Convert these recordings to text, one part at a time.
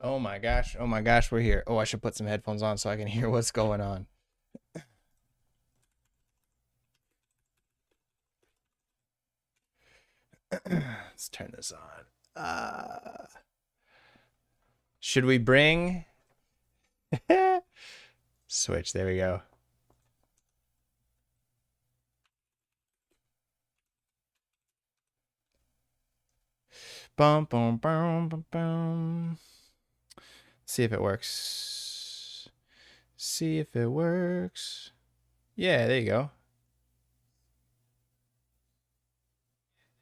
Oh my gosh. Oh my gosh, we're here. Oh, I should put some headphones on so I can hear what's going on. Let's turn this on. Should we bring switch? There we go. Bum bum bum bum bum. See if it works. See if it works. Yeah, there you go.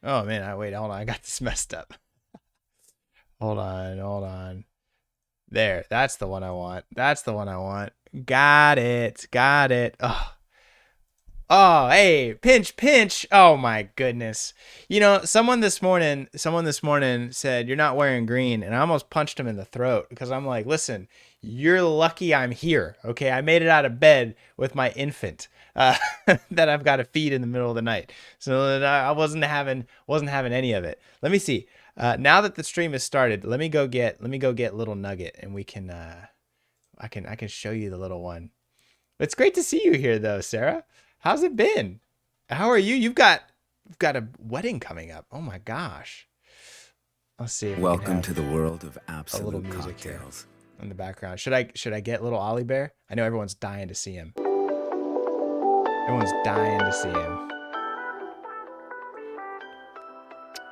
Oh man, wait, hold on. I got this messed up. Hold on, hold on. There, that's the one I want. That's the one I want. Got it. Got it. Oh. Oh, hey, pinch, pinch. Oh my goodness. You know, someone this morning said you're not wearing green, and I almost punched him in the throat because I'm like, listen, you're lucky I'm here. Okay, I made it out of bed with my infant that I've got to feed in the middle of the night, so I wasn't having any of it. Let me see. Now that the stream has started, let me go get little Nugget, and we can I can show you the little one. It's great to see you here though, Sarah. How's it been? How are you? You've got a wedding coming up. Oh my gosh. Let's see if Welcome to the world of a little absolute music here cocktails. in the background. Should I get little Ollie Bear? I know everyone's dying to see him. Everyone's dying to see him.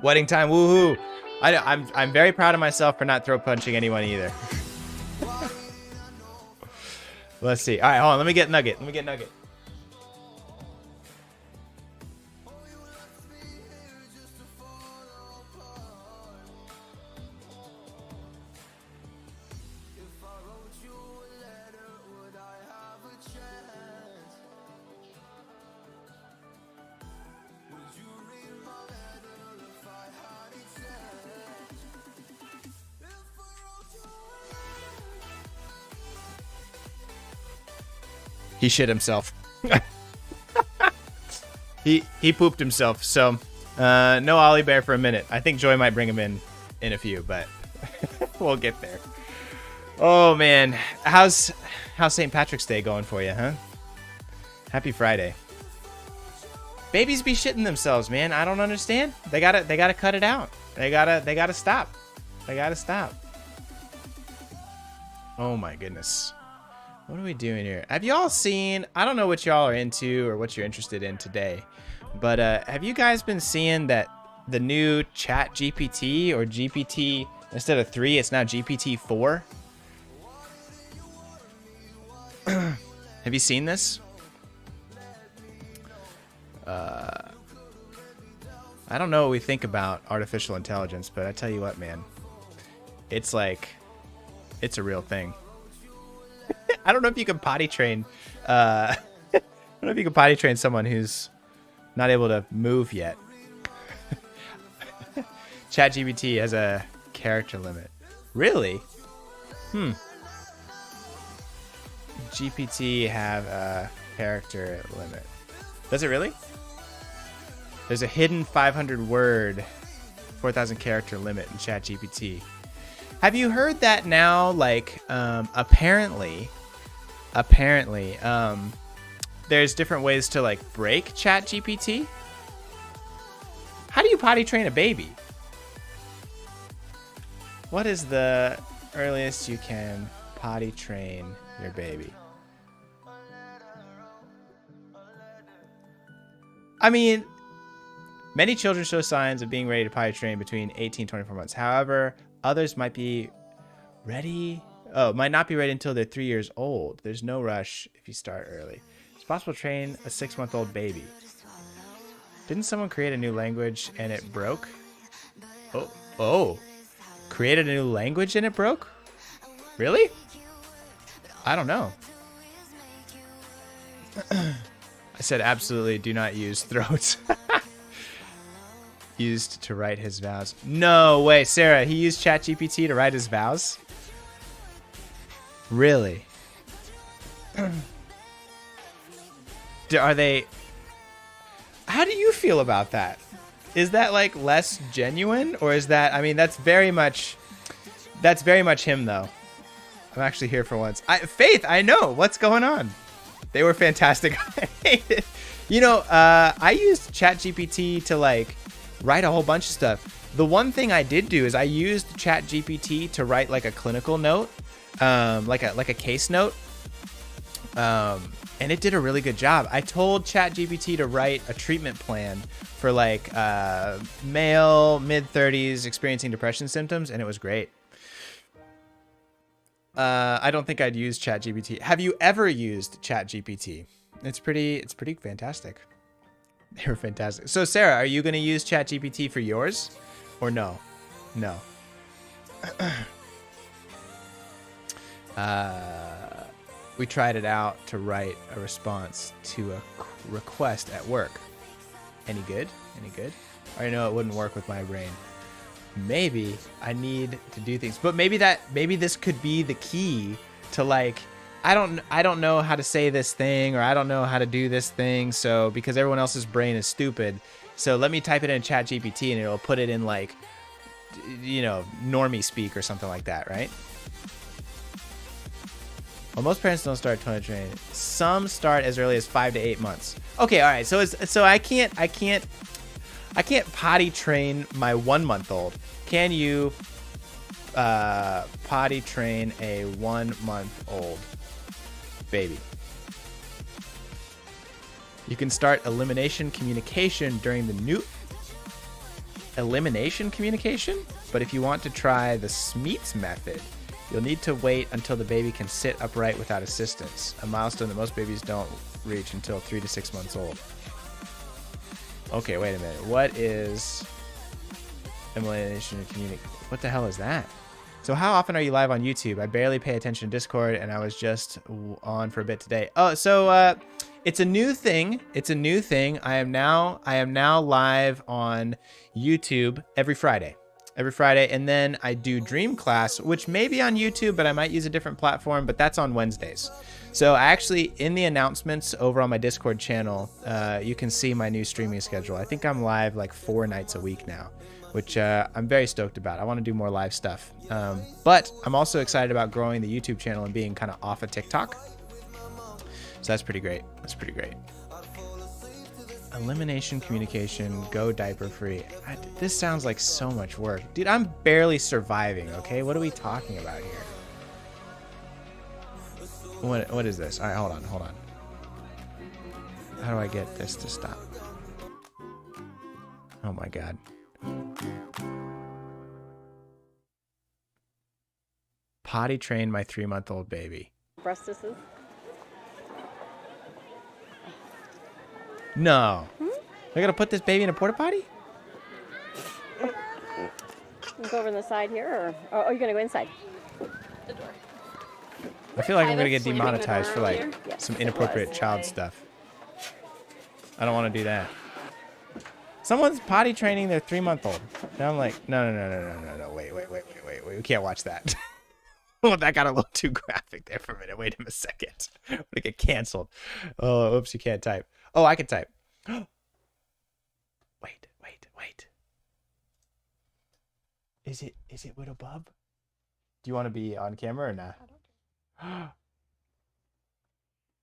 Wedding time, woohoo! I'm very proud of myself for not throat punching anyone either. Let's see. All right, hold on. Let me get Nugget. He shit himself. he pooped himself. So no Ollie Bear for a minute. I think Joy might bring him in a few, but we'll get there. Oh man, how's St. Patrick's Day going for you, huh? Happy Friday. Babies be shitting themselves, man. I don't understand. They gotta cut it out. They gotta stop. They gotta stop. Oh my goodness. What are we doing here? Have y'all seen, I don't know what y'all are into or what you're interested in today, but have you guys been seeing that the new Chat GPT or GPT, instead of 3, it's now GPT 4? Have you seen this? I don't know what we think about artificial intelligence, but I tell you what, man, it's like, it's a real thing. I don't know if you can potty train. I don't know if you can potty train someone who's not able to move yet. ChatGPT has a character limit. Really? GPT have a character limit. Does it really? There's a hidden 500 word, 4,000 character limit in ChatGPT. Have you heard that now? Like, apparently, there's different ways to like break ChatGPT. How do you potty train a baby? What is the earliest you can potty train your baby? I mean, many children show signs of being ready to potty train between 18 and 24 months. However, others might not be ready until they're 3 years old. There's no rush if you start early. It's possible to train a 6-month-old baby. Didn't someone create a new language and it broke? Oh. Created a new language and it broke? Really? I don't know. I said absolutely do not use throats. Used to write his vows. No way, Sarah, he used ChatGPT to write his vows? Really? Are they... How do you feel about that? Is that like less genuine, or is that, I mean, that's very much That's very much him, though. I'm actually here for once. Faith, I know. What's going on? They were fantastic. You know, I used ChatGPT to, like, write a whole bunch of stuff. The one thing I did do is I used ChatGPT to write, like, a clinical note, like a case note. And it did a really good job. I told ChatGPT to write a treatment plan for, like, male, mid-30s experiencing depression symptoms, and it was great. I don't think I'd use ChatGPT. Have you ever used ChatGPT? It's pretty fantastic. They were fantastic. So Sarah, are you going to use ChatGPT for yours or no? No. We tried it out to write a response to a request at work. Any good? Any good? I know it wouldn't work with my brain. Maybe I need to do things, but maybe this could be the key to, like, I don't know how to say this thing, or I don't know how to do this thing. So because everyone else's brain is stupid, so let me type it in ChatGPT and it'll put it in, like, you know, normie speak or something like that, right? Well, most parents don't start toilet training. Some start as early as 5 to 8 months. Okay, all right. So I can't potty train my 1-month-old. Can you potty train a 1-month-old baby? You can start elimination communication during the new elimination communication, but if you want to try the Smeets method, you'll need to wait until the baby can sit upright without assistance, a milestone that most babies don't reach until 3 to 6 months old. Okay, wait a minute. What is elimination communication? What the hell is that? So how often are you live on YouTube? I barely pay attention to Discord, and I was just on for a bit today. Oh, so it's a new thing. It's a new thing. I am now live on YouTube every Friday. Every Friday, and then I do Dream Class, which may be on YouTube, but I might use a different platform, but that's on Wednesdays. So I actually, in the announcements over on my Discord channel, you can see my new streaming schedule. I think I'm live like 4 nights a week now, which I'm very stoked about. I want to do more live stuff. But I'm also excited about growing the YouTube channel and being kind of off of TikTok. So that's pretty great. That's pretty great. Elimination communication, go diaper free. This sounds like so much work. Dude, I'm barely surviving, okay? What are we talking about here? What is this? All right, hold on. How do I get this to stop? Oh my God. Potty train my 3-month-old baby. Breastises? No. I gotta put this baby in a porta potty? Go over on the side here, or are you gonna go inside? The door. I feel like I'm gonna get slamming the demonetized door for, like, earlier? Yes, some it inappropriate was. child stuff. I don't want to do that. Someone's potty training their 3-month-old. And I'm like, no. Wait. We can't watch that. Well, that got a little too graphic there for a minute. Wait a second. I'm gonna get canceled. Oh, oops, you can't type. Oh, I can type. Wait. Is it Widow Bub? Do you want to be on camera or not? I don't care.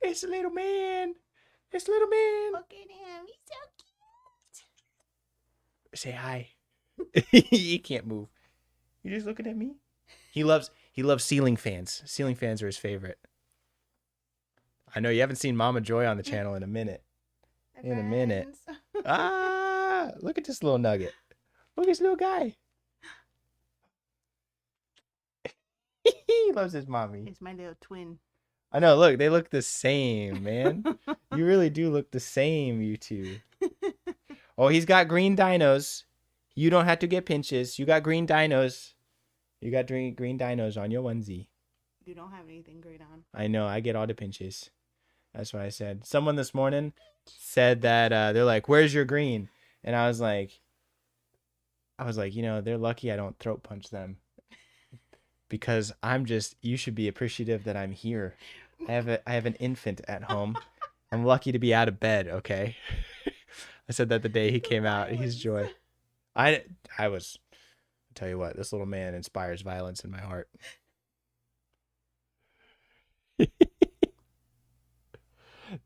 It's a little man. It's a little man. Look at him. He's so cute. Say hi. He can't move. You just looking at me? He loves ceiling fans. Ceiling fans are his favorite. I know you haven't seen Mama Joy on the channel in a minute. In a minute. Ah, look at this little nugget. Look at this little guy. He loves his mommy. It's my little twin. I know, look, they look the same, man. You really do look the same, you two. Oh, he's got green dinos. You don't have to get pinches. You got green dinos. You got green dinos on your onesie. You don't have anything great on. I know, I get all the pinches. That's what I said. Someone this morning said that they're like, "Where's your green?" And I was like, you know, they're lucky I don't throat punch them. Because you should be appreciative that I'm here. I have an infant at home. I'm lucky to be out of bed, okay? I said that the day he came out. He's joy. I tell you what, this little man inspires violence in my heart.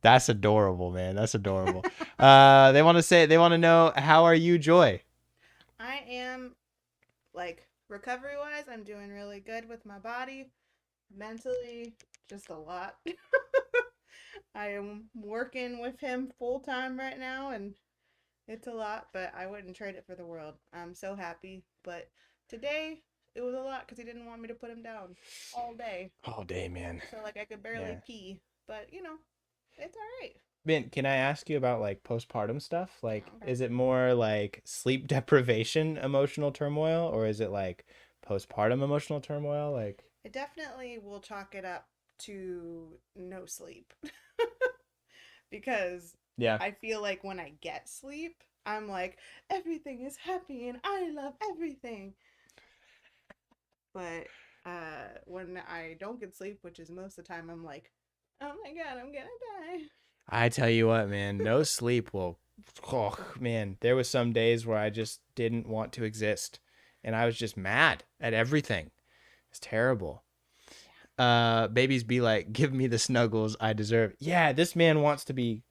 That's adorable, man. That's adorable. They want to know, how are you, Joy? I am, like, recovery wise, I'm doing really good with my body. Mentally, just a lot. I am working with him full time right now, and it's a lot, but I wouldn't trade it for the world. I'm so happy. But today, it was a lot because he didn't want me to put him down all day. All day, man. So, like, I could barely Yeah. pee. But, it's all right. Ben, can I ask you about like postpartum stuff? Like, Okay. is it more like sleep deprivation emotional turmoil, or is it like postpartum emotional turmoil? Like, I definitely will chalk it up to no sleep. Because yeah. I feel like when I get sleep, I'm like, everything is happy and I love everything. But when I don't get sleep, which is most of the time, I'm like, oh my God, I'm gonna die. I tell you what, man, no sleep will. Oh, man, there was some days where I just didn't want to exist, and I was just mad at everything. It's terrible. Babies be like, give me the snuggles I deserve. Yeah, this man wants to be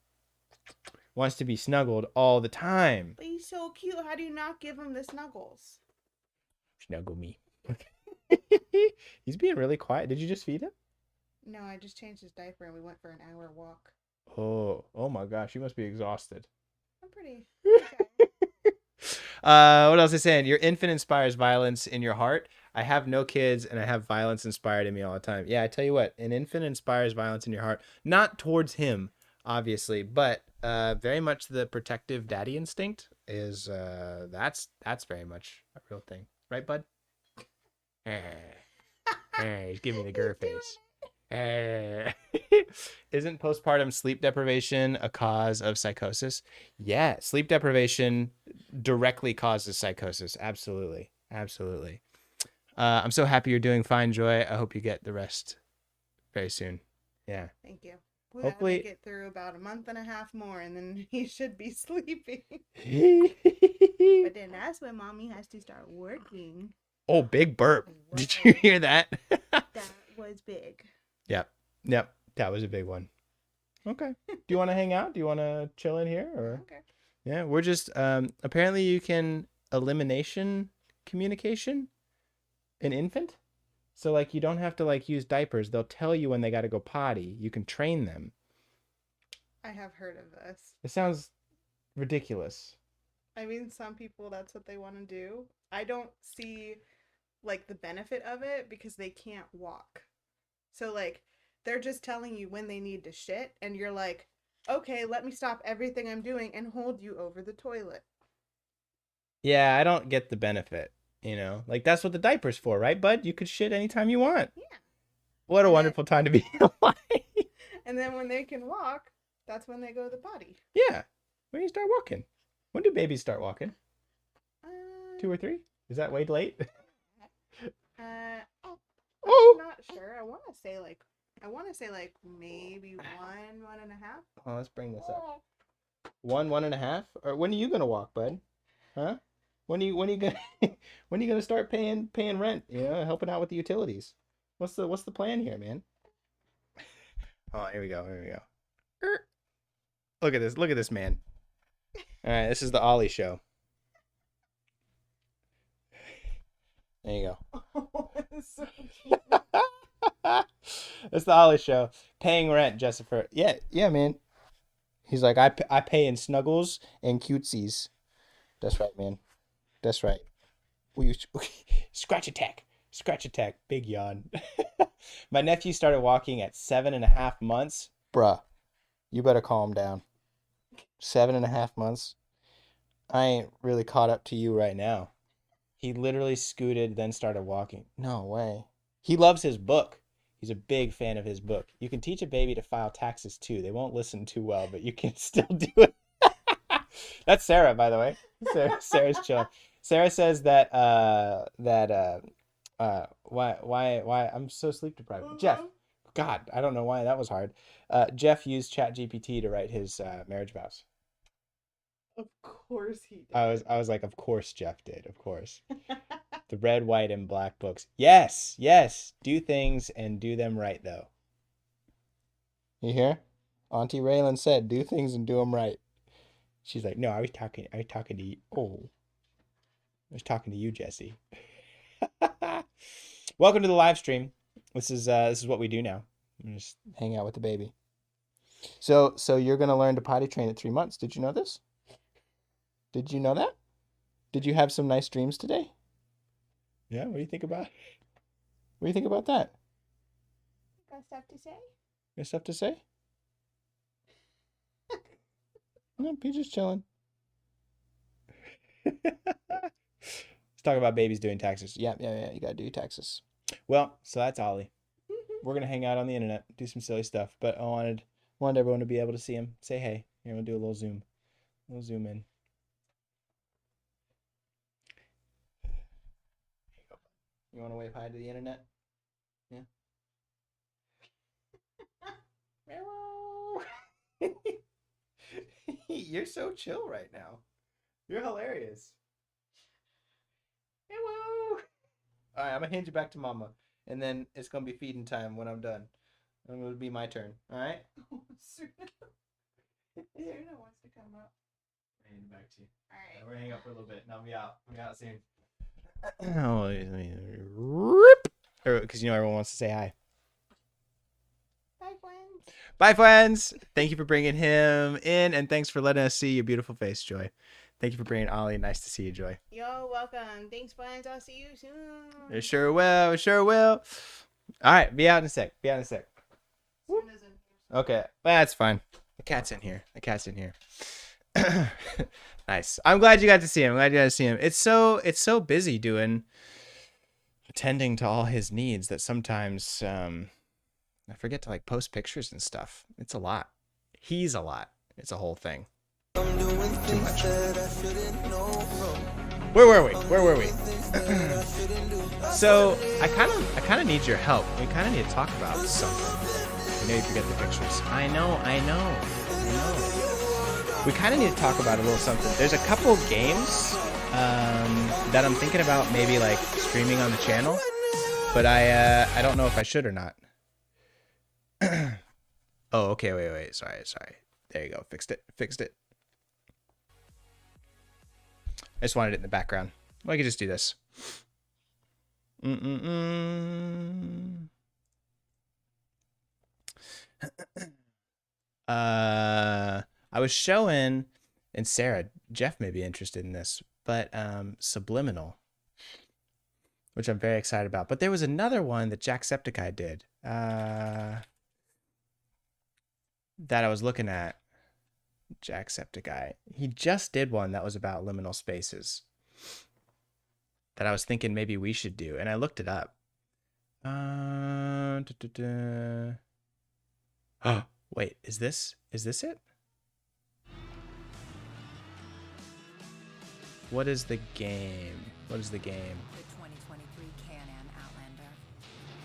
snuggled all the time. But he's so cute. How do you not give him the snuggles? Snuggle me. He's being really quiet. Did you just feed him? No, I just changed his diaper and we went for an hour walk. Oh my gosh, you must be exhausted. I'm pretty okay. What else is saying? Your infant inspires violence in your heart. I have no kids and I have violence inspired in me all the time. Yeah, I tell you what, an infant inspires violence in your heart. Not towards him, obviously, but very much the protective daddy instinct is that's very much a real thing. Right, bud? He's giving me the grr face. Isn't postpartum sleep deprivation a cause of psychosis? Yeah, sleep deprivation directly causes psychosis. Absolutely. I'm so happy you're doing fine, Joy. I hope you get the rest very soon. Yeah. Thank you. We'll Hopefully- have to get through about a month and a half more and then he should be sleeping. But then that's when mommy has to start working. Oh, big burp. Did you hear that? That was big. Yep. That was a big one. Okay. Do you want to hang out? Do you want to chill in here or? Okay. Yeah, we're just apparently you can elimination communication an infant. So like you don't have to like use diapers. They'll tell you when they got to go potty. You can train them. I have heard of this. It sounds ridiculous. I mean, some people, that's what they want to do. I don't see, like, the benefit of it because they can't walk. So, like, they're just telling you when they need to shit, and you're like, okay, let me stop everything I'm doing and hold you over the toilet. Yeah, I don't get the benefit, you know? Like that's what the diaper's for, right, bud? You could shit anytime you want. Yeah. What a And wonderful time to be alive. And then when they can walk, that's when they go to the potty. Yeah. When you start walking. When do babies start walking? 2 or 3? Is that way late? I'm Oh. not sure. I want to say like maybe 1.5. Oh, let's bring this up. 1.5? Or when are you gonna walk, bud? Huh? When are you gonna when are you gonna start paying rent? You know, helping out with the utilities. What's the plan here, man? Oh, here we go. Look at this man. All right, this is the Ollie show. There you go. It's so cute. It's the Ollie show. Paying rent, Jessica. Yeah, man. He's like, I pay in snuggles and cutesies. That's right, man. That's right. Scratch attack. Big yawn. My nephew started walking at 7.5 months. Bruh, you better calm down. 7.5 months. I ain't really caught up to you right now. He literally scooted, then started walking. No way. He loves his book. He's a big fan of his book. You can teach a baby to file taxes too. They won't listen too well, but you can still do it. That's Sarah, by the way. Sarah's chilling. Sarah says that why I'm so sleep deprived. Jeff, God, I don't know why that was hard. Jeff used ChatGPT to write his marriage vows. Of course he did. I was like, of course Jeff did, of course. The red, white, and black books. Yes, yes. Do things and do them right, though. You hear? Auntie Raylan said, do things and do them right. She's like, no, I was talking to you. Oh, I was talking to you, Jesse. Welcome to the live stream. This is what we do now. We just hang out with the baby. So you're gonna learn to potty train at 3 months. Did you know this? Did you know that? Did you have some nice dreams today? Yeah. What do you think about? What do you think about that? Got stuff to say? Got stuff to say? No, he's just chilling. Let's talk about babies doing taxes. Yeah. You gotta do your taxes. Well, so that's Ollie. We're gonna hang out on the internet, do some silly stuff. But I wanted everyone to be able to see him. Say hey. Here, we'll do a little zoom in. You want to wave hi to the internet? Yeah. You're so chill right now. You're hilarious. Hello. All right, I'm gonna hand you back to Mama, and then it's gonna be feeding time when I'm done. And it'll be my turn. All right. Serena wants to come up. Hand it back to you. All right. We're gonna hang out for a little bit. Now we out. We out soon. Rip. Because everyone wants to say hi. Bye, friends. Bye, friends. Thank you for bringing him in, and thanks for letting us see your beautiful face, Joy. Thank you for bringing Ollie. Nice to see you, Joy. You're welcome. Thanks, friends. I'll see you soon. It sure will. It sure will. All right. Be out in a sec. Okay. That's fine. The cat's in here. Nice. I'm glad you got to see him. It's so busy attending to all his needs that sometimes I forget to post pictures and stuff. It's a lot. He's a lot. It's a whole thing. Too much. Where were we? So I kind of need your help. We kind of need to talk about something. I know you forget the pictures. I know. We kind of need to talk about a little something. There's a couple games that I'm thinking about maybe streaming on the channel, but I don't know if I should or not. Oh, okay. Wait. Sorry. There you go. Fixed it. I just wanted it in the background. Well, I could just do this. I was showing, and Sarah, Jeff may be interested in this, but Subliminal, which I'm very excited about. But there was another one that Jacksepticeye did that I was looking at. Jacksepticeye. He just did one that was about liminal spaces that I was thinking maybe we should do, and I looked it up. Oh, wait, is this it? What is the game? The 2023 Can-Am Outlander.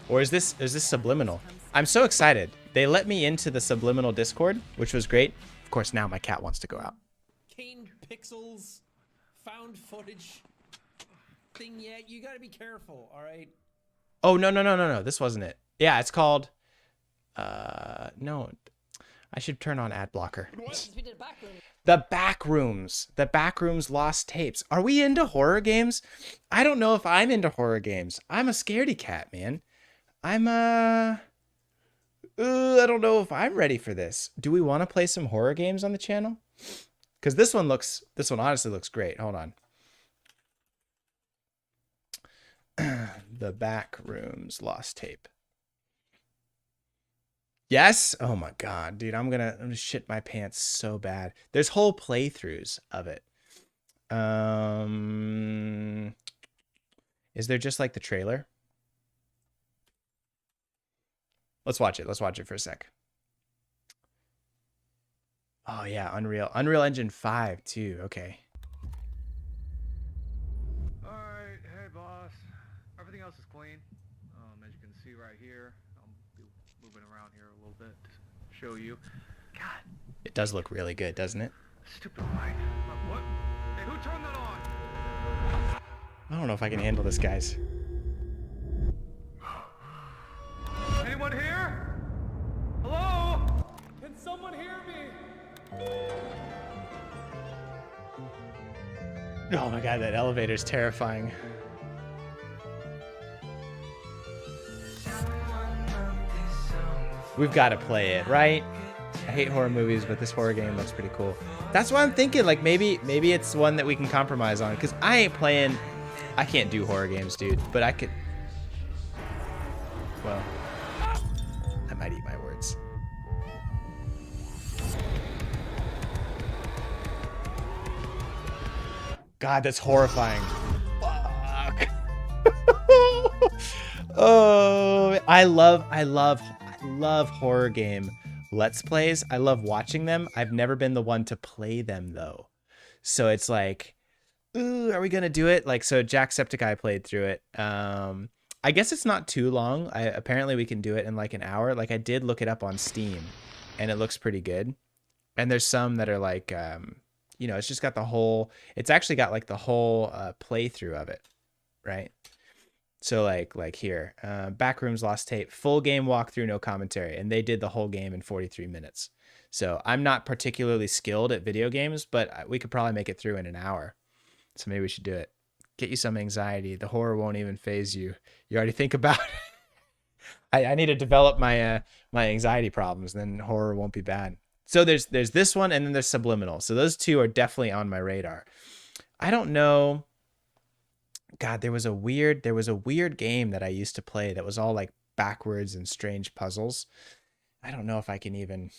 Or is this Subliminal? I'm so excited. They let me into the Subliminal Discord, which was great. Of course, now my cat wants to go out. Kane Pixels found footage thing yet? You gotta be careful, all right? Oh, no. This wasn't it. Yeah, it's called... No. I should turn on ad blocker. The Backrooms. The Backrooms Lost Tapes. Are we into horror games? I don't know if I'm into horror games. I'm a scaredy cat, man. I don't know if I'm ready for this. Do we want to play some horror games on the channel? Because this one honestly looks great. Hold on. The Backrooms Lost Tape. Yes? Oh my god, dude, I'm gonna shit my pants so bad. There's whole playthroughs of it. Is there just the trailer? Let's watch it for a sec. Oh yeah, Unreal Engine 5 too. Okay. All right, hey boss. Everything else is clean. As you can see right here, I'll be moving around here a little bit to show you. God, It does look really good, doesn't it? stupid light. What? Hey, who turned that on? I don't know if I can handle this, guys. Anyone here? Hello? Can someone hear me? Oh my god, that elevator's terrifying. We've got to play it, right? I hate horror movies, but this horror game looks pretty cool. That's why I'm thinking, like, maybe it's one that we can compromise on, because I ain't playing... I can't do horror games, dude, but I could... Well, I might eat my words. God, that's horrifying. Fuck. Oh, I love horror game Let's Plays. I love watching them. I've never been the one to play them though. So it's like, ooh, are we gonna do it? Like, so Jacksepticeye played through it. I guess it's not too long. Apparently we can do it in like an hour. Like, I did look it up on Steam and it looks pretty good. And there's some that are like, you know, it's just got the whole, it's actually got like the whole playthrough of it, right? So like here, Backrooms Lost Tape, full game walkthrough, no commentary. And they did the whole game in 43 minutes. So I'm not particularly skilled at video games, but we could probably make it through in an hour. So maybe we should do it. Get you some anxiety. The horror won't even phase you. You already think about it. I need to develop my my anxiety problems, then horror won't be bad. So there's this one, and then there's Subliminal. So those two are definitely on my radar. I don't know. God, there was a weird game that I used to play that was all like backwards and strange puzzles. I don't know if I can even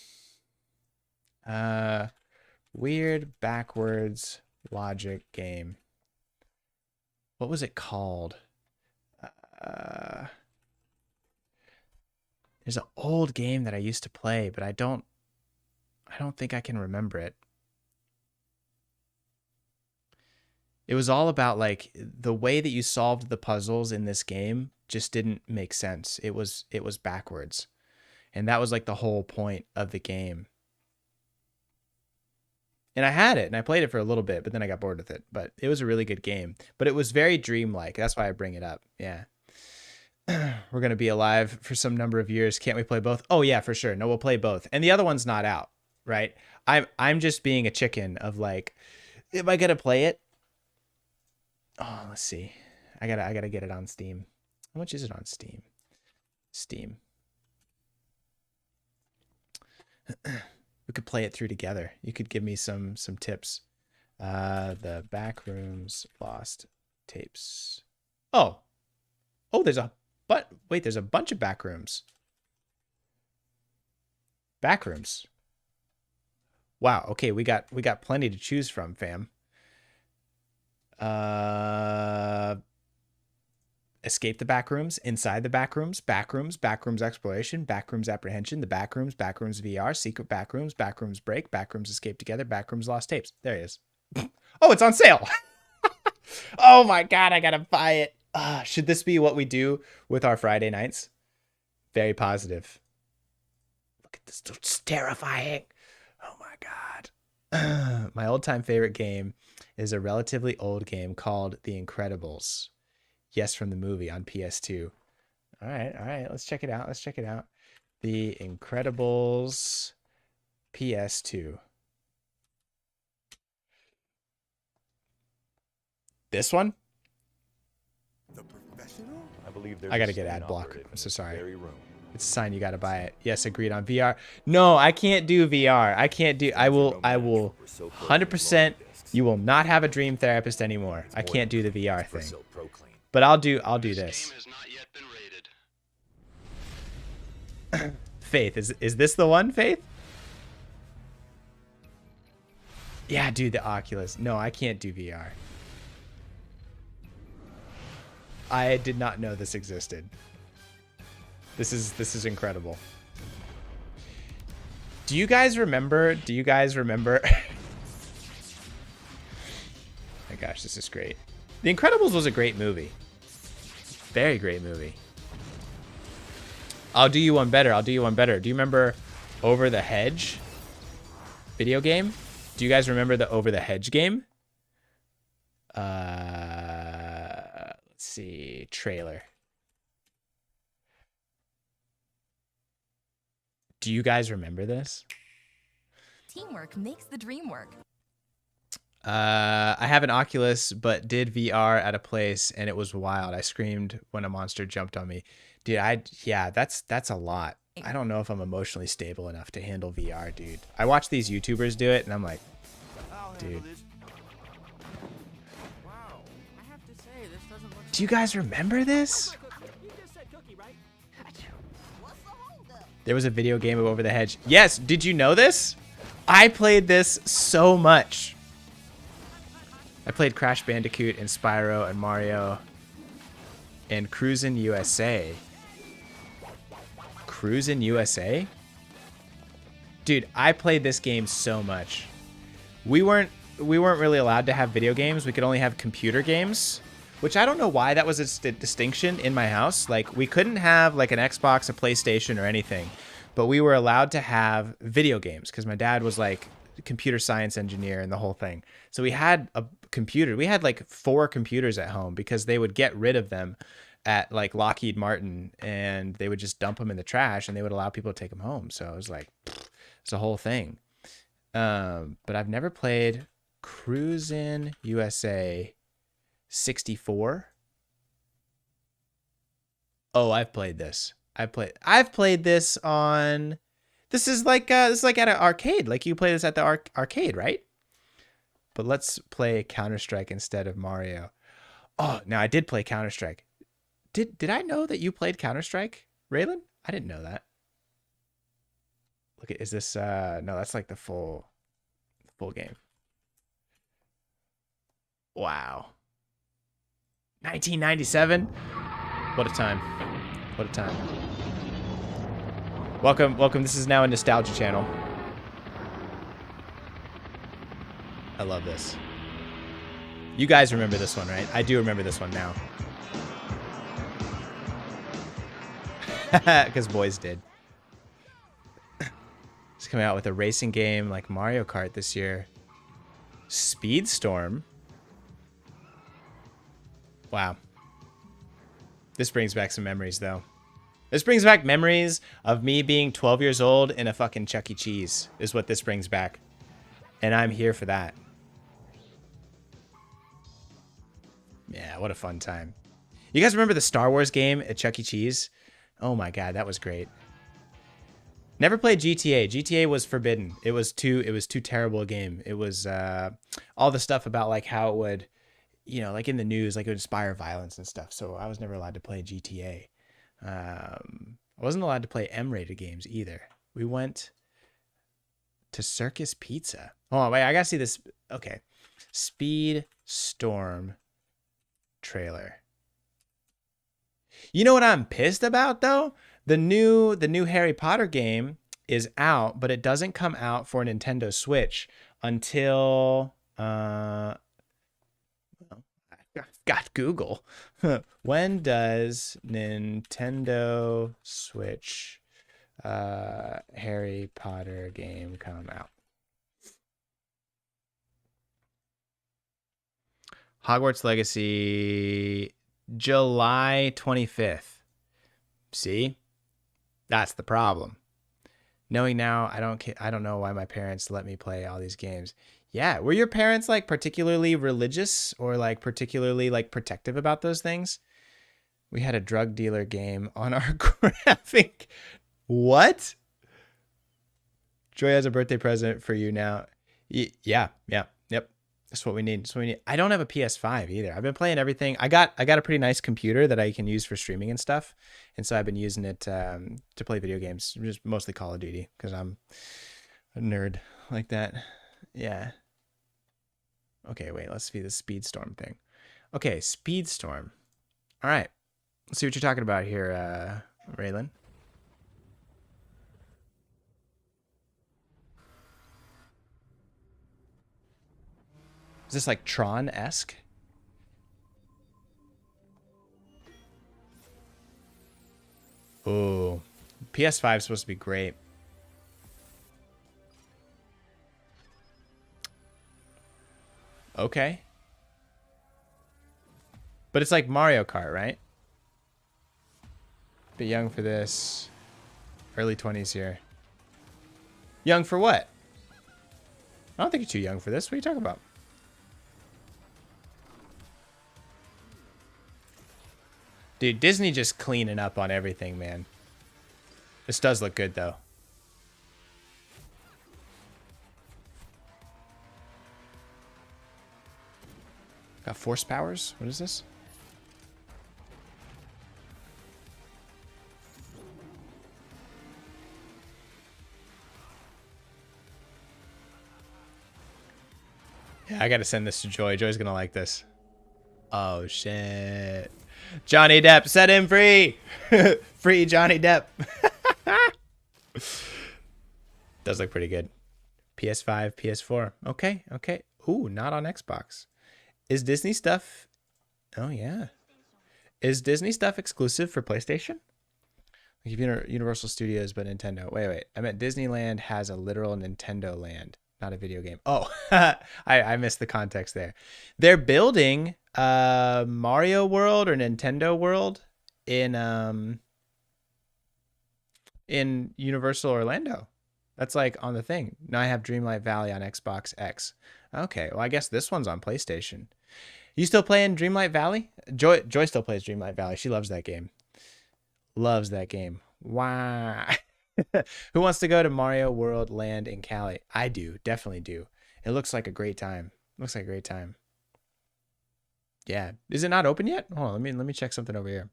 weird backwards logic game. What was it called? There's an old game that I used to play, but I don't think I can remember it. It was all about like the way that you solved the puzzles in this game just didn't make sense. It was backwards. And that was like the whole point of the game. And I had it and I played it for a little bit, but then I got bored with it. But it was a really good game. But it was very dreamlike. That's why I bring it up. Yeah. We're going to be alive for some number of years. Can't we play both? Oh yeah, for sure. No, we'll play both. And the other one's not out, right? I'm just being a chicken of like, am I going to play it? Oh, let's see. I gotta get it on Steam. How much is it on Steam? Steam. We could play it through together. You could give me some tips. The Backrooms Lost Tapes. Oh, there's a bunch of Backrooms. Backrooms. Wow. Okay, we got plenty to choose from, fam. Escape the Backrooms, Inside the Backrooms, Backrooms Exploration, Backrooms Apprehension, The Backrooms, Backrooms VR, Secret Backrooms, Backrooms Break, Backrooms Escape Together, Backrooms Lost Tapes. There it is. Oh, it's on sale. Oh my God, I gotta buy it. Should this be what we do with our Friday nights? Very positive. Look at this. It's terrifying. Oh my God. My old-time favorite game is a relatively old game called The Incredibles. Yes, from the movie on PS2. All right. Let's check it out. The Incredibles PS2. This one? I gotta get ad block. I'm so sorry. It's a sign you gotta buy it. Yes, agreed on VR. No, I can't do VR. I will 100%. You will not have a dream therapist anymore. I can't do the VR thing. But I'll do this. Faith, is this the one, Faith? Yeah, dude, the Oculus. No, I can't do VR. I did not know this existed. This is incredible. Do you guys remember? My gosh, this is great. The Incredibles was a great movie. Very great movie. I'll do you one better. Do you remember Over the Hedge video game? Do you guys remember the Over the Hedge game? see. Trailer. Do you guys remember this? Teamwork makes the dream work. I have an Oculus, but did VR at a place, and it was wild. I screamed when a monster jumped on me. Dude, yeah, that's a lot. I don't know if I'm emotionally stable enough to handle VR, dude. I watch these YouTubers do it, and I'm like, dude. Do you guys remember this? There was a video game of Over the Hedge. Yes, did you know this? I played this so much. I played Crash Bandicoot and Spyro and Mario and Cruisin' USA. Cruisin' USA? Dude, I played this game so much. We weren't really allowed to have video games. We could only have computer games, which I don't know why that was a distinction in my house. Like, we couldn't have like an Xbox, a PlayStation, or anything, but we were allowed to have video games because my dad was like a computer science engineer and the whole thing. So we had a computer. We had like 4 computers at home because they would get rid of them at like Lockheed Martin and they would just dump them in the trash and they would allow people to take them home. So it was like, it's a whole thing. But I've never played Cruisin' USA 64. Oh, I've played this. I've played this on. This is like at an arcade. Like you play this at the arcade, right? But let's play Counter-Strike instead of Mario. Oh, now I did play Counter-Strike. Did I know that you played Counter-Strike, Raylan? I didn't know that. Look at, is this no, that's like the full game. Wow. 1997. What a time. What a time. Welcome. This is now a nostalgia channel. I love this. You guys remember this one, right? I do remember this one now. Because boys did. It's coming out with a racing game like Mario Kart this year. Speedstorm. Wow. This brings back some memories, though. This brings back memories of me being 12 years old in a fucking Chuck E. Cheese, is what this brings back. And I'm here for that. Yeah, what a fun time. You guys remember the Star Wars game at Chuck E. Cheese? Oh my god, that was great. Never played GTA. GTA was forbidden. It was too terrible a game. It was all the stuff about like how it would, you know, like in the news, like it would inspire violence and stuff. So I was never allowed to play GTA. I wasn't allowed to play M-rated games either. We went to Circus Pizza. Oh wait, I gotta see this. Okay, Speedstorm trailer. You know what I'm pissed about though? The new Harry Potter game is out, but it doesn't come out for Nintendo Switch until I've got Google. When does Nintendo Switch Harry Potter game come out? Hogwarts Legacy, July 25th. See? That's the problem. Knowing now, I don't know why my parents let me play all these games. Yeah, were your parents like particularly religious or like particularly like protective about those things? We had a drug dealer game on our graphic. What? Joy has a birthday present for you now. Yeah. Yep. That's what we need. I don't have a PS5 either. I've been playing everything. I got a pretty nice computer that I can use for streaming and stuff. And so I've been using it to play video games, just mostly Call of Duty because I'm a nerd like that. Yeah. Okay, wait, let's see the Speedstorm thing. Okay, Speedstorm. All right. Let's see what you're talking about here, Raylan. Is this like Tron-esque? Oh, PS5 is supposed to be great. Okay. But it's like Mario Kart, right? Bit young for this. Early 20s here. Young for what? I don't think you're too young for this. What are you talking about? Dude, Disney just cleaning up on everything, man. This does look good, though. Got force powers? What is this? Yeah, I gotta send this to Joy. Joy's gonna like this. Oh, shit. Johnny Depp, set him free! Free Johnny Depp. Does look pretty good. PS5, PS4. Okay, okay. Ooh, not on Xbox. Is Disney stuff... Oh, yeah. Is Disney stuff exclusive for PlayStation? Like Universal Studios, but Nintendo. Wait. I meant Disneyland has a literal Nintendo land, not a video game. Oh, I missed the context there. They're building Mario World or Nintendo World in Universal Orlando. That's like on the thing. Now I have Dreamlight Valley on Xbox X. Okay, well I guess this one's on PlayStation. You still playing Dreamlight Valley? Joy still plays Dreamlight Valley. She loves that game. Loves that game. Why? Who wants to go to Mario World Land in Cali? I do. Definitely do. It looks like a great time. Looks like a great time. Yeah. Is it not open yet? Hold on. Let me check something over here.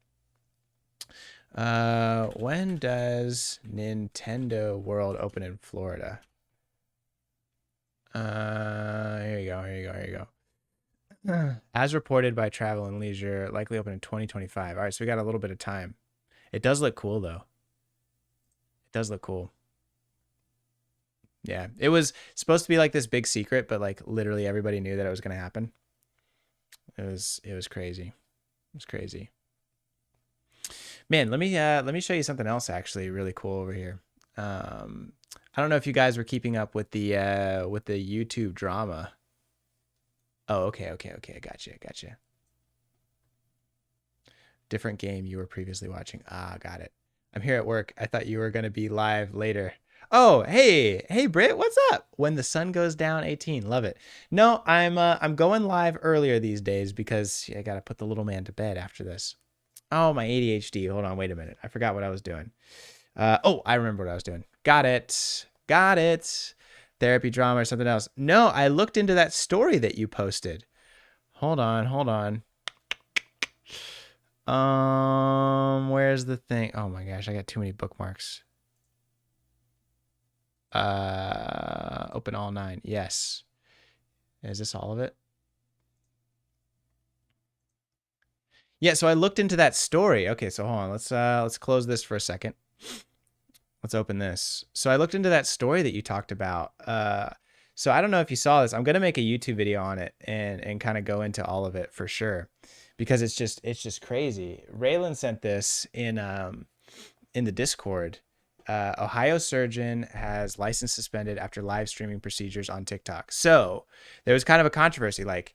When does Nintendo World open in Florida? Here you go. As reported by Travel and Leisure, likely open in 2025. All right, so we got a little bit of time. It does look cool, though. It does look cool. Yeah, it was supposed to be like this big secret, but like literally everybody knew that it was going to happen. It was crazy. It was crazy. Man, let me show you something else actually really cool over here. I don't know if you guys were keeping up with the YouTube drama. Oh, okay. I gotcha. Different game you were previously watching. Ah, got it. I'm here at work. I thought you were gonna be live later. Oh, hey, Britt, what's up? When the sun goes down, 18. Love it. No, I'm going live earlier these days because I gotta put the little man to bed after this. Oh, my ADHD. Hold on, wait a minute. I forgot what I was doing. Oh, I remember what I was doing. Got it. Therapy drama or something else. No, I looked into that story that you posted. Hold on. Where's the thing? Oh my gosh, I got too many bookmarks. Open all 9. Yes. Is this all of it? Yeah, so I looked into that story. Okay, so hold on. Let's close this for a second. Let's open this. So I looked into that story that you talked about. So I don't know if you saw this. I'm gonna make a YouTube video on it and kind of go into all of it for sure, because it's just crazy. Raylan sent this in the Discord. Ohio surgeon has license suspended after live streaming procedures on TikTok. So there was kind of a controversy, like,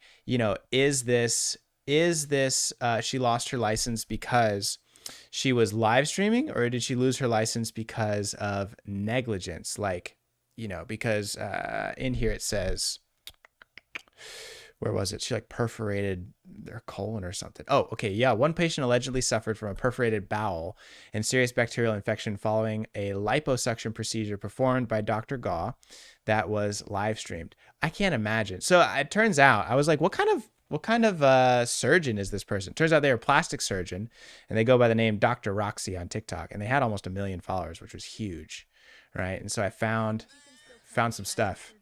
is this she lost her license because she was live streaming, or did she lose her license because of negligence? Like, because in here it says, where was it? She like perforated their colon or something. Oh, okay. Yeah. One patient allegedly suffered from a perforated bowel and serious bacterial infection following a liposuction procedure performed by Dr. Gaw that was live streamed. I can't imagine. So it turns out, I was like, what kind of surgeon is this person? Turns out they're a plastic surgeon, and they go by the name Dr. Roxy on TikTok, and they had almost 1 million followers, which was huge, right? And so I found some stuff.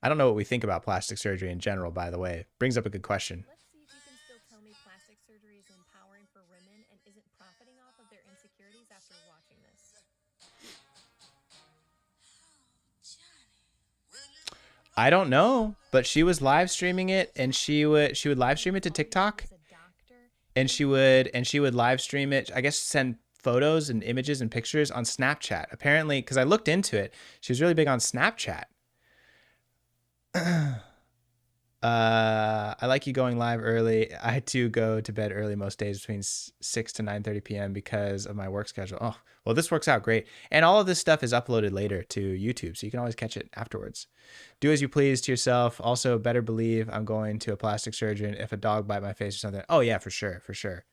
I don't know what we think about plastic surgery in general, by the way. Brings up a good question. Let's see if you can still tell me plastic surgery is empowering for women and isn't profiting off of their insecurities after watching this. I don't know, but she was live streaming it, and she would live stream it to TikTok, and she would live stream it, I guess, send photos and images and pictures on Snapchat. Apparently, because I looked into it, she was really big on Snapchat. I like you going live early. I too go to bed early most days between 6 to 9:30 p.m. because of my work schedule. Oh, well, this works out great. And all of this stuff is uploaded later to YouTube, so you can always catch it afterwards. Do as you please to yourself. Also, better believe I'm going to a plastic surgeon if a dog bite my face or something. Oh yeah, for sure, for sure.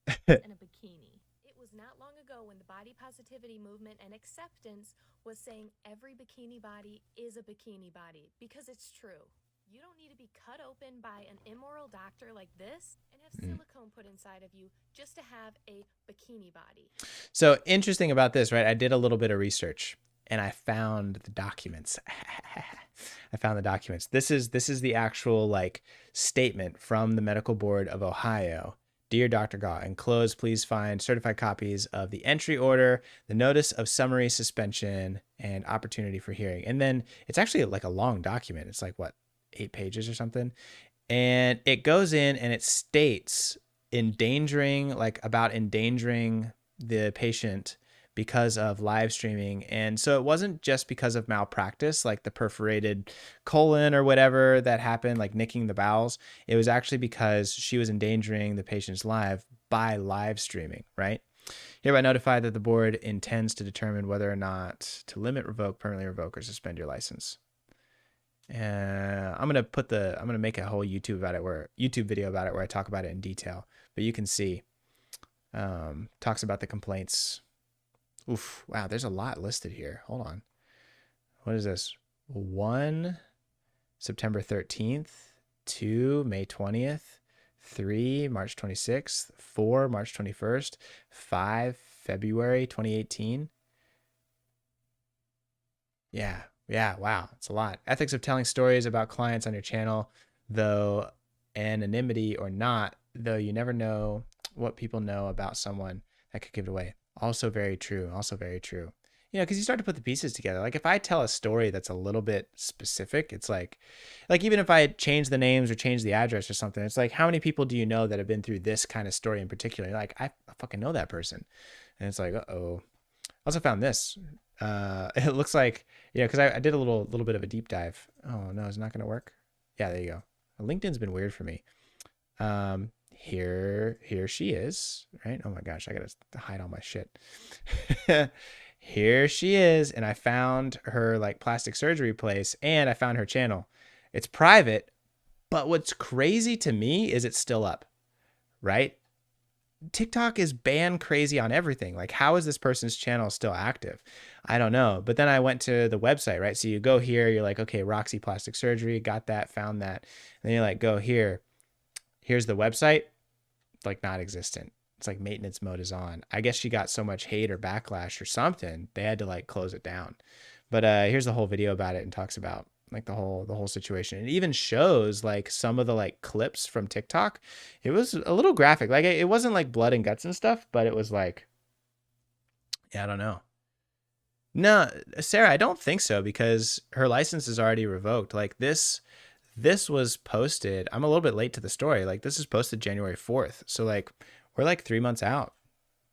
And a bikini. It was not long ago when the body positivity movement and acceptance was saying every bikini body is a bikini body, because it's true. You don't need to be cut open by an immoral doctor like this and have silicone put inside of you just to have a bikini body. So interesting about this, right? I did a little bit of research and I found the documents. I found the documents. This is the actual like statement from the Medical Board of Ohio. Dear Dr. Gaw, enclosed, please find certified copies of the entry order, the notice of summary suspension, and opportunity for hearing. And then it's actually like a long document. It's like, what, 8 pages or something? And it goes in and it states about endangering the patient because of live streaming. And so it wasn't just because of malpractice, like the perforated colon or whatever that happened, like nicking the bowels. It was actually because she was endangering the patient's life by live streaming, right? Hereby notified that the board intends to determine whether or not to limit, revoke, permanently revoke, or suspend your license. I'm gonna make a whole YouTube video about it where I talk about it in detail. But you can see, talks about the complaints. Oof, wow, there's a lot listed here. Hold on. What is this? 1, September 13th, 2, May 20th, 3, March 26th, 4, March 21st, 5, February 2018. Yeah, wow, it's a lot. Ethics of telling stories about clients on your channel, though anonymity or not, though you never know what people know about someone that could give it away. Also very true. You know, because you start to put the pieces together. Like if I tell a story that's a little bit specific, it's like even if I change the names or change the address or something, it's like, how many people do you know that have been through this kind of story in particular? Like I fucking know that person. And it's like, uh-oh. I also found this. It looks like, because I did a little bit of a deep dive. Oh no, it's not going to work. Yeah, there you go. LinkedIn's been weird for me. Here she is, right? Oh my gosh, I gotta hide all my shit. Here she is, and I found her like plastic surgery place, and I found her channel. It's private, but what's crazy to me is it's still up, right? TikTok is ban crazy on everything. Like, how is this person's channel still active? I don't know. But then I went to the website, right? So you go here, you're like, okay, Roxy Plastic Surgery, got that, found that. And then you're like, go here. Here's the website, like not existent. It's like maintenance mode is on. I guess she got so much hate or backlash or something, they had to like close it down. But here's the whole video about it and talks about like the whole situation. It even shows like some of the like clips from TikTok. It was a little graphic. Like it wasn't like blood and guts and stuff, but it was like, yeah, I don't know. No, Sarah, I don't think so, because her license is already revoked. Like this was posted. I'm a little bit late to the story. Like this is posted January 4th. So like we're like 3 months out.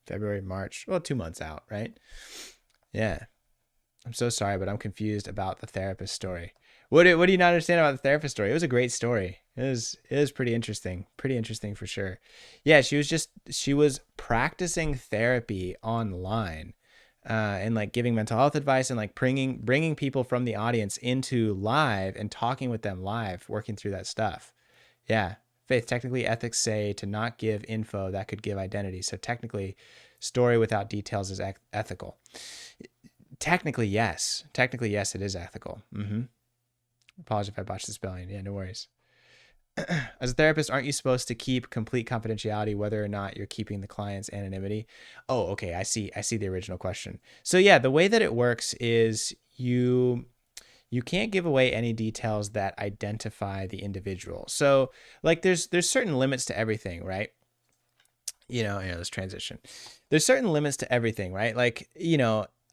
February, March. Well, 2 months out, right? Yeah. I'm so sorry, but I'm confused about the therapist story. What do you not understand about the therapist story? It was a great story. It was pretty interesting. Pretty interesting for sure. Yeah, she was practicing therapy online. And like giving mental health advice and like bringing people from the audience into live and talking with them live, working through that stuff. Yeah. Faith, technically ethics say to not give info that could give identity. So technically story without details is ethical. Technically, yes, it is ethical. Apologize if I botched the spelling. Yeah, no worries. As a therapist, aren't you supposed to keep complete confidentiality whether or not you're keeping the client's anonymity? Oh, okay. I see the original question. So yeah, the way that it works is you can't give away any details that identify the individual. So like there's certain limits to everything, right? Let's transition. There's certain limits to everything, right? Like,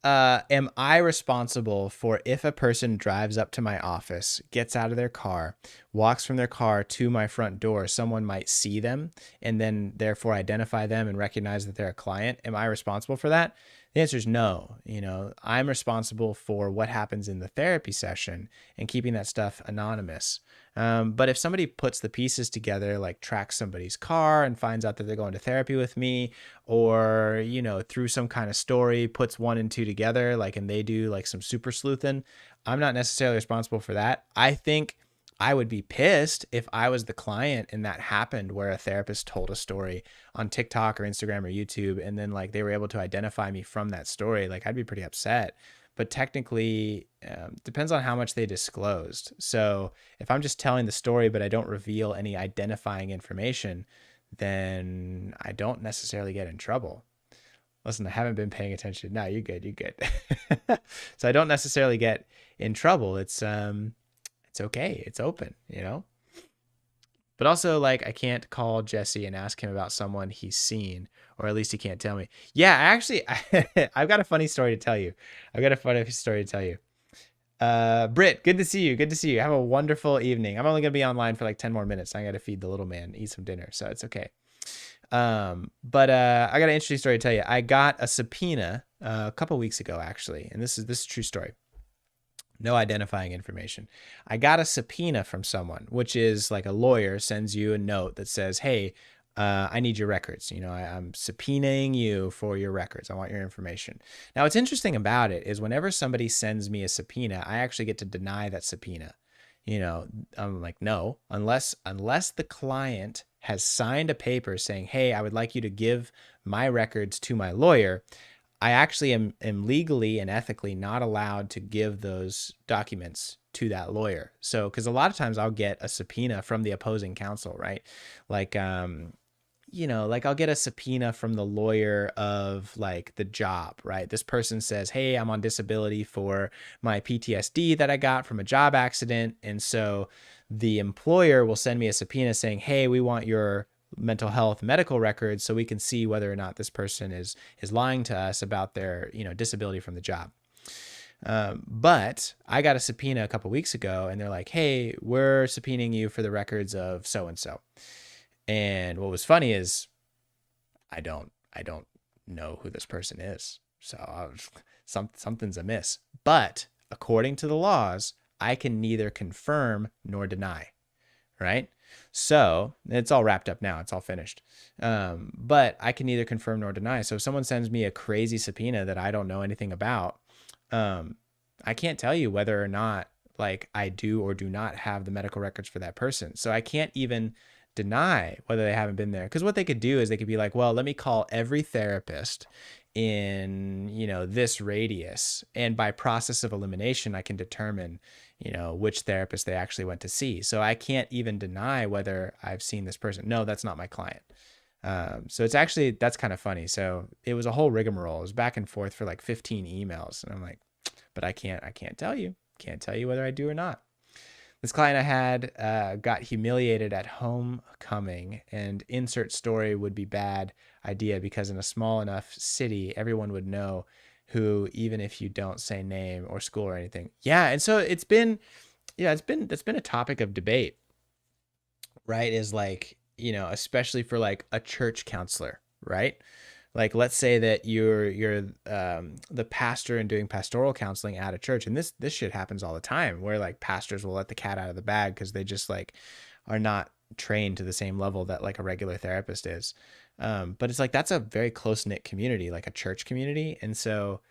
am I responsible for if a person drives up to my office, gets out of their car, walks from their car to my front door, someone might see them and then therefore identify them and recognize that they're a client? Am I responsible for that? The answer is no. I'm responsible for what happens in the therapy session and keeping that stuff anonymous. But if somebody puts the pieces together, like tracks somebody's car and finds out that they're going to therapy with me, or, through some kind of story, puts 1 and 2 together, like, and they do like some super sleuthing, I'm not necessarily responsible for that. I think I would be pissed if I was the client and that happened, where a therapist told a story on TikTok or Instagram or YouTube, and then like they were able to identify me from that story. Like, I'd be pretty upset. But technically, depends on how much they disclosed. So if I'm just telling the story, but I don't reveal any identifying information, then I don't necessarily get in trouble. Listen, I haven't been paying attention. No, you're good. You're good. So I don't necessarily get in trouble. It's okay. It's open, But also, like, I can't call Jesse and ask him about someone he's seen, or at least he can't tell me. Yeah, I've got a funny story to tell you. Britt, good to see you. Good to see you. Have a wonderful evening. I'm only going to be online for like 10 more minutes. I got to feed the little man, eat some dinner, so it's okay. But I got an interesting story to tell you. I got a subpoena a couple weeks ago, actually, and this is a true story. No identifying information. I got a subpoena from someone, which is like a lawyer sends you a note that says, hey, I need your records. I'm subpoenaing you for your records. I want your information. Now, what's interesting about it is whenever somebody sends me a subpoena, I actually get to deny that subpoena. I'm like, no, unless the client has signed a paper saying, hey, I would like you to give my records to my lawyer, I actually am legally and ethically not allowed to give those documents to that lawyer. So, because a lot of times I'll get a subpoena from the opposing counsel, right? Like, like I'll get a subpoena from the lawyer of like the job, right? This person says, hey, I'm on disability for my PTSD that I got from a job accident. And so the employer will send me a subpoena saying, hey, we want your mental health medical records so we can see whether or not this person is lying to us about their disability from the job. But I got a subpoena a couple weeks ago, and they're like, hey, we're subpoenaing you for the records of so and so. And what was funny is I don't know who this person is, so something's amiss. But according to the laws, I can neither confirm nor deny, right? So it's all wrapped up now. It's all finished. But I can neither confirm nor deny. So if someone sends me a crazy subpoena that I don't know anything about, I can't tell you whether or not like I do or do not have the medical records for that person. So I can't even deny whether they haven't been there. Because what they could do is they could be like, well, let me call every therapist in, this radius. And by process of elimination, I can determine which therapist they actually went to see. So I can't even deny whether I've seen this person. No, that's not my client. So it's actually, that's kind of funny. So it was a whole rigmarole. It was back and forth for like 15 emails. And I'm like, but I can't tell you. Can't tell you whether I do or not. This client I had got humiliated at homecoming, and insert story would be bad idea because in a small enough city, everyone would know who, even if you don't say name or school or anything. Yeah. And so that's been a topic of debate, right? Is like, especially for like a church counselor, right? Like, let's say that you're the pastor and doing pastoral counseling at a church. And this shit happens all the time where like pastors will let the cat out of the bag because they just like are not trained to the same level that like a regular therapist is. But it's like, that's a very close knit community, like a church community. And so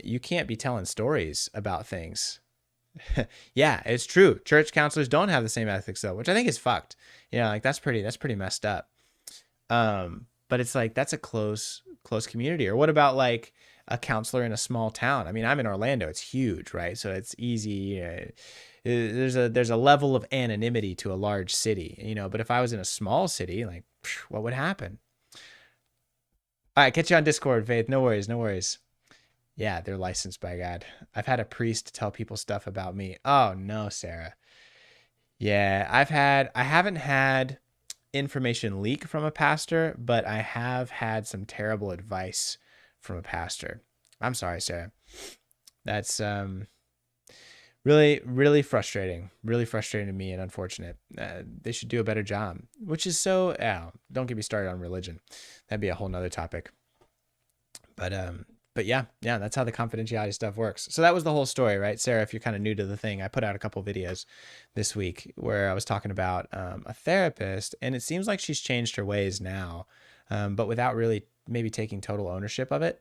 you can't be telling stories about things. Yeah, it's true. Church counselors don't have the same ethics though, which I think is fucked. Like that's pretty messed up. But it's like, that's a close community. Or what about like a counselor in a small town? I mean, I'm in Orlando. It's huge, right? So it's easy. There's a level of anonymity to a large city, but if I was in a small city, like what would happen? All right, catch you on Discord, Faith. No worries. Yeah, they're licensed by God. I've had a priest tell people stuff about me. Oh no, Sarah. Yeah, I haven't had information leak from a pastor, but I have had some terrible advice from a pastor. I'm sorry, Sarah. That's really, really frustrating. Really frustrating to me and unfortunate. They should do a better job, which is don't get me started on religion. That'd be a whole nother topic. But yeah, that's how the confidentiality stuff works. So that was the whole story, right? Sarah, if you're kind of new to the thing, I put out a couple videos this week where I was talking about a therapist, and it seems like she's changed her ways now, but without really maybe taking total ownership of it.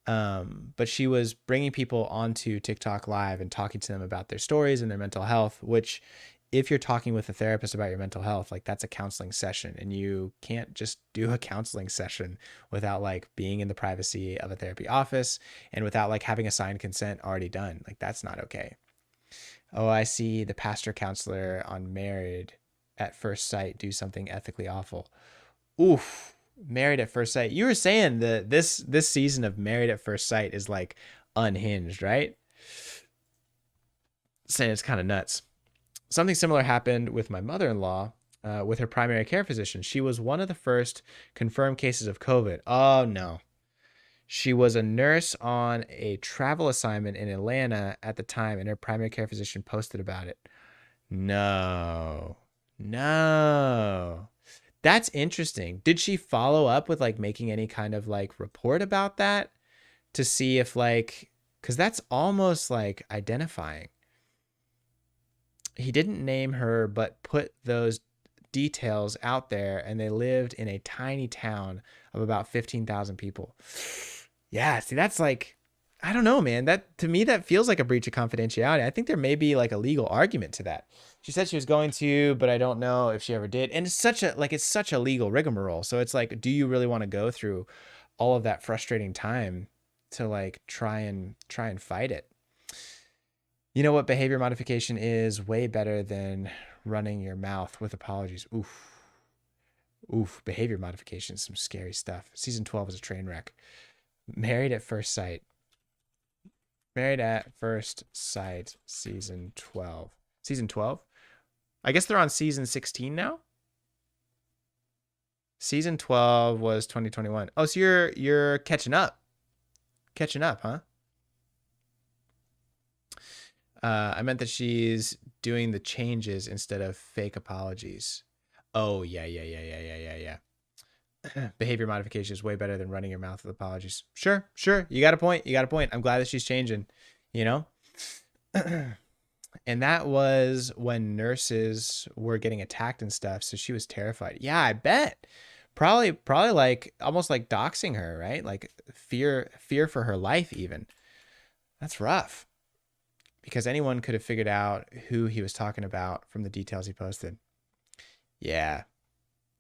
But she was bringing people onto TikTok Live and talking to them about their stories and their mental health, which if you're talking with a therapist about your mental health, like that's a counseling session, and you can't just do a counseling session without like being in the privacy of a therapy office and without like having a signed consent already done. Like that's not okay. Oh, I see the pastor counselor on Married at First Sight do something ethically awful. Oof. Married at First Sight. You were saying that this season of Married at First Sight is like unhinged, right? Saying it's kind of nuts. Something similar happened with my mother-in-law with her primary care physician. She was one of the first confirmed cases of COVID. Oh, no. She was a nurse on a travel assignment in Atlanta at the time, and her primary care physician posted about it. No. That's interesting. Did she follow up with like making any kind of like report about that to see if like, because that's almost like identifying. He didn't name her, but put those details out there, and they lived in a tiny town of about 15,000 people. Yeah, see, that's like, I don't know, man. That to me, that feels like a breach of confidentiality. I think there may be like a legal argument to that. She said she was going to, but I don't know if she ever did. And it's such a legal rigmarole. So it's like, do you really want to go through all of that frustrating time to like try and fight it? You know what behavior modification is? Way better than running your mouth with apologies. Oof. Behavior modification is some scary stuff. Season 12 is a train wreck. Married at First Sight. Married at First Sight, season 12. Season 12? I guess they're on season 16 now? Season 12 was 2021. Oh, so you're catching up. Catching up, huh? I meant that she's doing the changes instead of fake apologies. Oh, yeah. Behavior modification is way better than running your mouth with apologies. Sure. You got a point. I'm glad that she's changing, you know? And that was when nurses were getting attacked and stuff. So she was terrified. Yeah, I bet. Probably like almost like doxing her, right? Like fear for her life even. That's rough. Because anyone could have figured out who he was talking about from the details he posted. Yeah.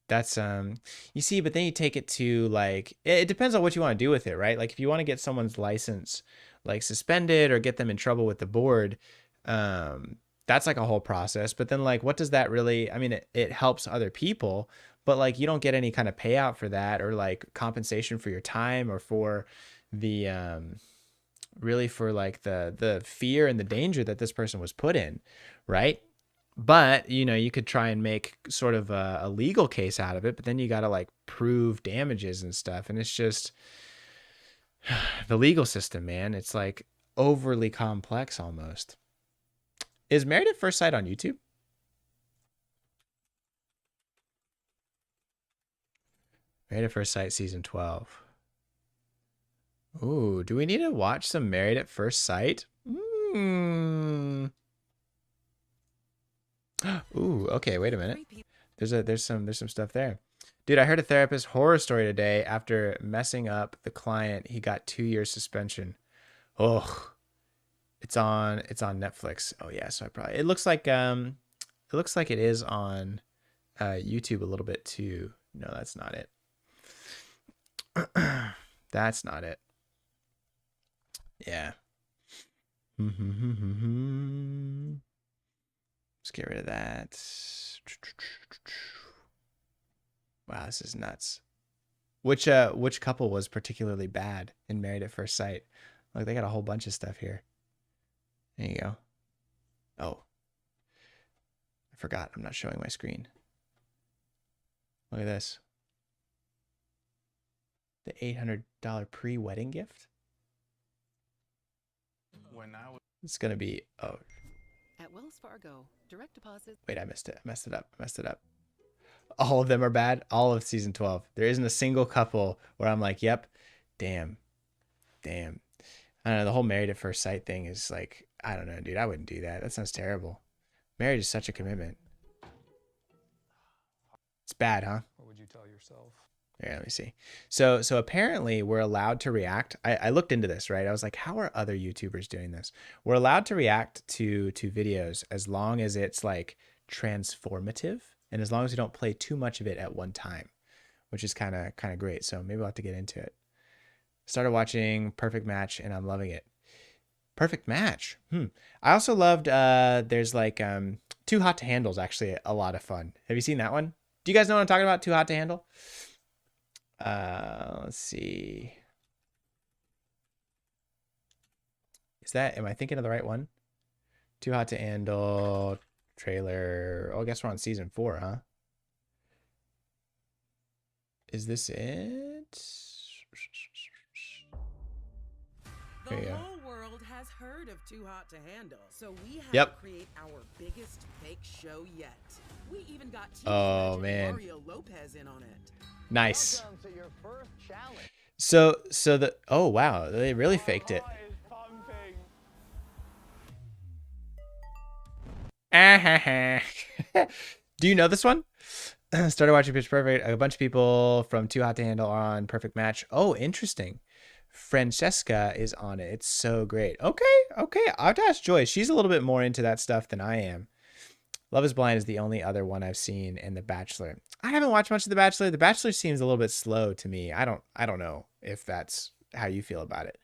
That's you see, but then you take it to like, it depends on what you want to do with it, right? Like if you want to get someone's license like suspended or get them in trouble with the board, that's like a whole process. But then like, what does that really, I mean, it helps other people, but like you don't get any kind of payout for that or like compensation for your time or for the really for like the fear and the danger that this person was put in, right? But, you know, you could try and make sort of a legal case out of it, but then you got to like prove damages and stuff. And it's just the legal system, man. It's like overly complex almost. Is Married at First Sight on YouTube? Married at First Sight season 12. Ooh, do we need to watch some Married at First Sight? Ooh, okay, wait a minute. There's some stuff there. Dude, I heard a therapist horror story today. After messing up the client, he got 2 years suspension. Oh, it's on Netflix. Oh yeah, so it looks like it is on YouTube a little bit too. No, that's not it. That's not it. Yeah. Let's get rid of that. Wow, this is nuts. Which couple was particularly bad in Married at First Sight? Like they got a whole bunch of stuff here. There you go. Oh. I forgot. I'm not showing my screen. Look at this. The $800 pre-wedding gift? It's going to be, oh. At Wells Fargo, direct deposit. Wait, I missed it. I messed it up. All of them are bad. All of season 12. There isn't a single couple where I'm like, yep, damn, damn. I don't know. The whole married at first sight thing is like, I don't know, dude. I wouldn't do that. That sounds terrible. Marriage is such a commitment. It's bad, huh? What would you tell yourself? Yeah, let me see. So apparently we're allowed to react. I looked into this, right? I was like, how are other YouTubers doing this? We're allowed to react to videos as long as it's like transformative and as long as we don't play too much of it at one time, which is kind of great. So maybe I'll have to get into it. Started watching Perfect Match and I'm loving it. Perfect Match. I also loved there's like Too Hot to Handle is actually a lot of fun. Have you seen that one? Do you guys know what I'm talking about? Too Hot to Handle? Let's see. Am I thinking of the right one? Too Hot to Handle trailer. Oh, I guess we're on season 4, huh? Is this it? The There you go. whole world has heard of Too Hot to Handle, so we have Yep. to create our biggest fake show yet. We even got Oh, legend man. Mario Lopez in on it. Nice. So oh wow, they really faked it. Do you know this one? Started watching Pitch Perfect. A bunch of people from Too Hot to Handle are on Perfect Match. Oh, interesting. Francesca is on it. It's so great. Okay. I'll have to ask Joy. She's a little bit more into that stuff than I am. Love is Blind is the only other one I've seen, and The Bachelor. I haven't watched much of The Bachelor. The Bachelor seems a little bit slow to me. I don't know if that's how you feel about it.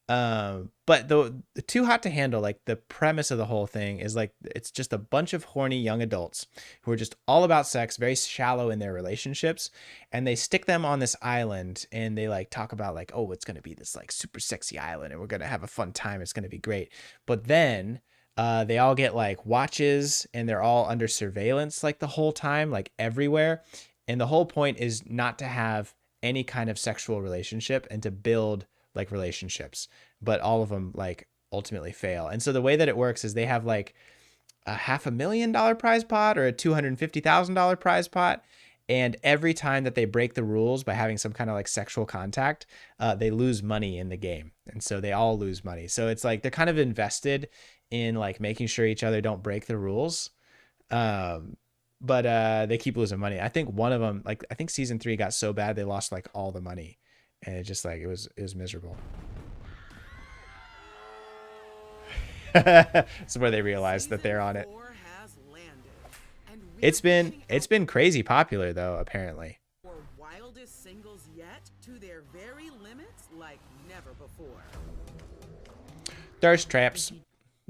But the Too Hot to Handle, like the premise of the whole thing is like, it's just a bunch of horny young adults who are just all about sex, very shallow in their relationships. And they stick them on this island and they like talk about like, oh, it's going to be this like super sexy island and we're going to have a fun time. It's going to be great. But then they all get like watches and they're all under surveillance like the whole time, like everywhere. And the whole point is not to have any kind of sexual relationship and to build like relationships, but all of them like ultimately fail. And so the way that it works is they have like a $500,000 prize pot or a $250,000 prize pot. And every time that they break the rules by having some kind of like sexual contact, they lose money in the game. And so they all lose money. So it's like, they're kind of invested in like making sure each other don't break the rules. But they keep losing money. I think one of them, like, I think season 3 got so bad, they lost like all the money. And it just like, it was miserable. It's where they realized that they're on it. It's been crazy popular though, apparently. For wildest singles yet to their very limits like never before. Thirst traps.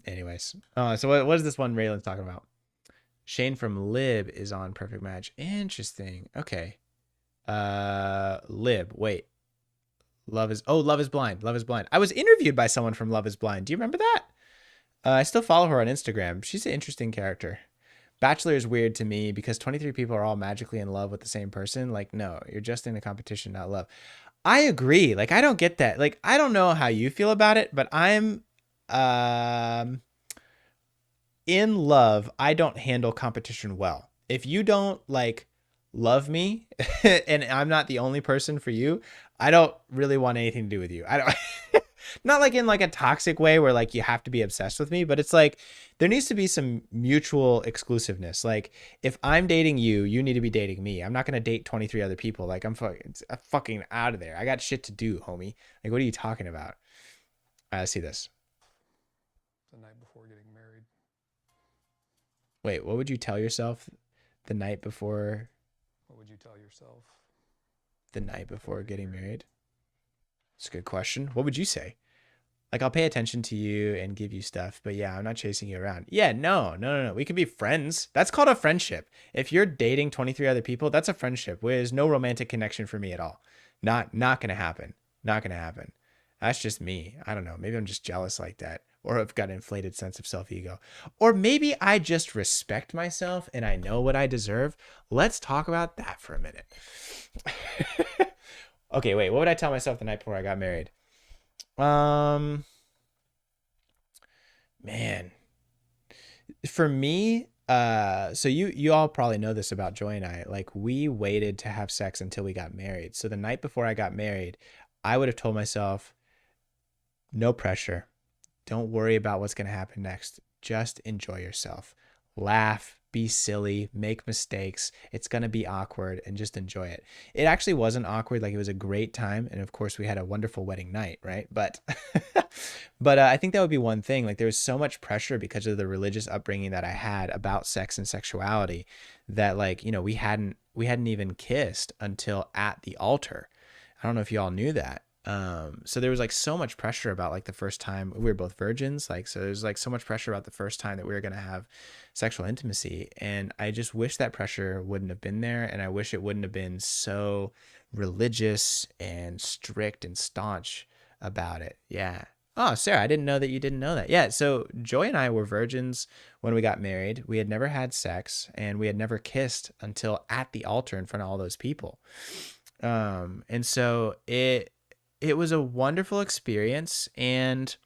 Anyways. So what is this one Raylan's talking about? Shane from Lib is on Perfect Match. Interesting. Okay. Lib. Wait. Love is Blind. Love is Blind. I was interviewed by someone from Love is Blind. Do you remember that? I still follow her on Instagram. She's an interesting character. Bachelor is weird to me because 23 people are all magically in love with the same person. Like, no, you're just in a competition, not love. I agree. Like, I don't get that. Like, I don't know how you feel about it, but I'm in love. I don't handle competition well. If you don't like love me and I'm not the only person for you, I don't really want anything to do with you. I don't not like in like a toxic way where like you have to be obsessed with me, but it's like there needs to be some mutual exclusiveness. Like if I'm dating you, you need to be dating me. I'm not going to date 23 other people. Like I'm fucking out of there. I got shit to do, homie. Like what are you talking about? See this. The night before getting married. Wait, what would you tell yourself the night before? What would you tell yourself? The night before getting married? It's a good question. What would you say? Like, I'll pay attention to you and give you stuff, but yeah, I'm not chasing you around. Yeah, no. We can be friends. That's called a friendship. If you're dating 23 other people, that's a friendship. There's no romantic connection for me at all. Not gonna happen. Not gonna happen. That's just me. I don't know. Maybe I'm just jealous like that. Or I've got an inflated sense of self-ego. Or maybe I just respect myself and I know what I deserve. Let's talk about that for a minute. Okay, wait. What would I tell myself the night before I got married? Man. For me, so you all probably know this about Joy and I. Like, we waited to have sex until we got married. So the night before I got married, I would have told myself, No pressure. Don't worry about what's going to happen next. Just enjoy yourself. Laugh, be silly, make mistakes. It's going to be awkward and just enjoy it. It actually wasn't awkward. Like, it was a great time. And of course we had a wonderful wedding night, right? But, I think that would be one thing. Like, there was so much pressure because of the religious upbringing that I had about sex and sexuality that, like, you know, we hadn't even kissed until at the altar. I don't know if you all knew that. So there was like so much pressure about like the first time we were both virgins. Like, so there's like so much pressure about the first time that we were going to have sexual intimacy. And I just wish that pressure wouldn't have been there. And I wish it wouldn't have been so religious and strict and staunch about it. Yeah. Oh, Sarah, I didn't know that you didn't know that. Yeah. So Joy and I were virgins when we got married. We had never had sex and we had never kissed until at the altar in front of all those people. And so it was a wonderful experience. And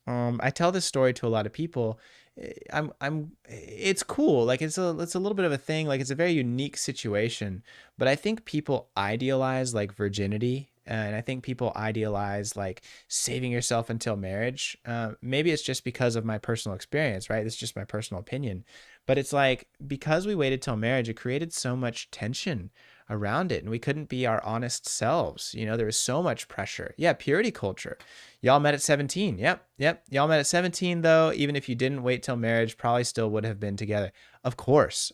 I tell this story to a lot of people. It's cool. Like, it's a little bit of a thing. Like, it's a very unique situation, but I think people idealize like virginity. And I think people idealize like saving yourself until marriage. Maybe it's just because of my personal experience, right? It's just my personal opinion, but it's like, because we waited till marriage, it created so much tension around it and we couldn't be our honest selves. You know, there was so much pressure. Yeah. Purity culture. Y'all met at 17. Yep. Y'all met at 17 though. Even if you didn't wait till marriage, probably still would have been together. Of course.